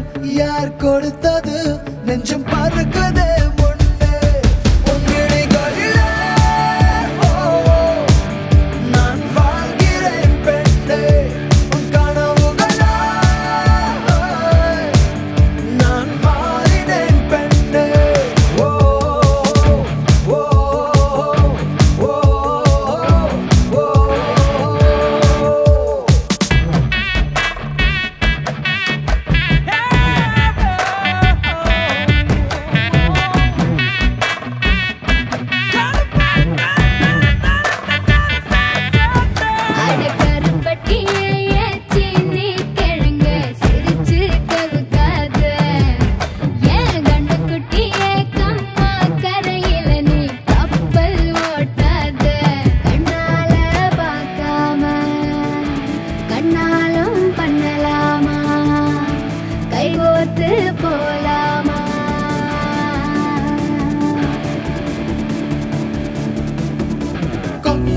சிறகுகள் யார் கொடுத்தது நெஞ்சம் பறக்குதே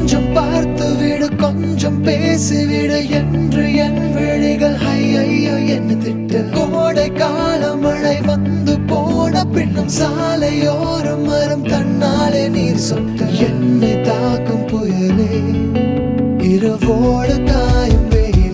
கொஞ்சம் பார்த்து விடு கொஞ்சம் பேசிவிடு என்று என் விழிகள் ஐயோ என்ன திட்டு கோடை கால மழை வந்து போன பின்னும் சாலையோரம் மரம் தன்னாலே நீர் சொட்டு என்னை தாக்கும் புயலே இரவோடு காயும் வெயிலே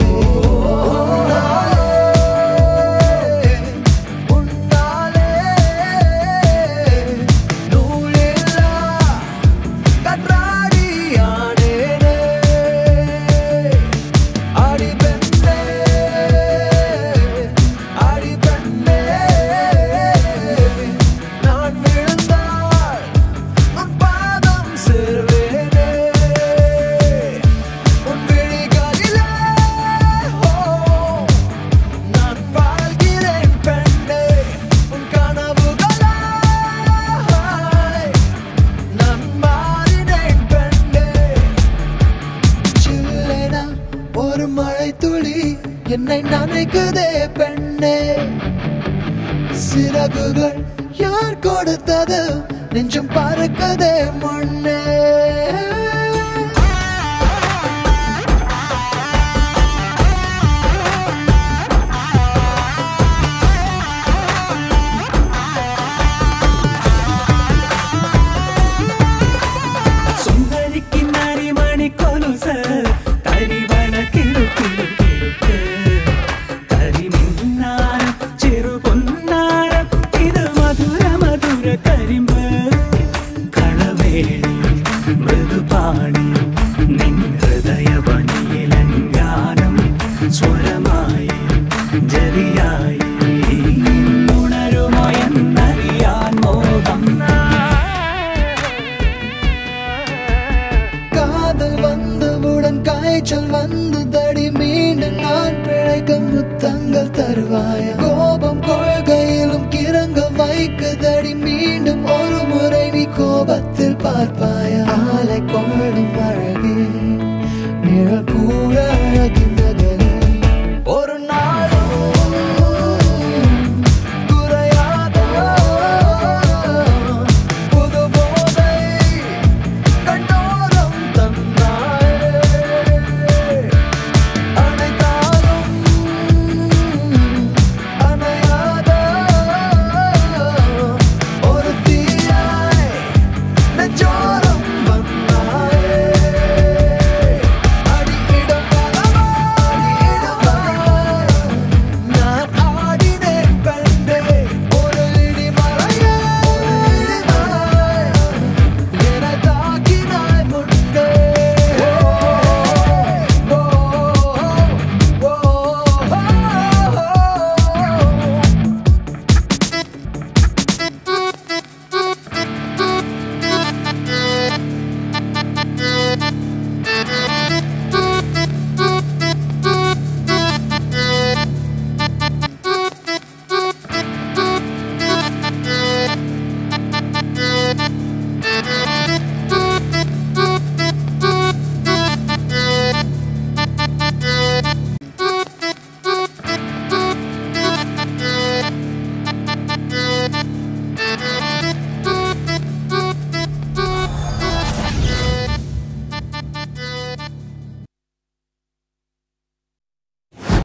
என்னை நினைக்குதே பெண்ணே சிறகுகள் யார் கொடுத்தது நெஞ்சம் பறக்குதே முன்னே காய்ச்சல் வந்து தடி மீண்டும் நான் பிழைக்க முத்தங்கள் தருவாய கோபம் கொள்கையிலும் கிறங்க வைக்க தடி மீண்டும் ஒரு முறை நீ கோபத்தில் பார்ப்பாய ஆலை கொள்ளும் அழகே நிழல் கூட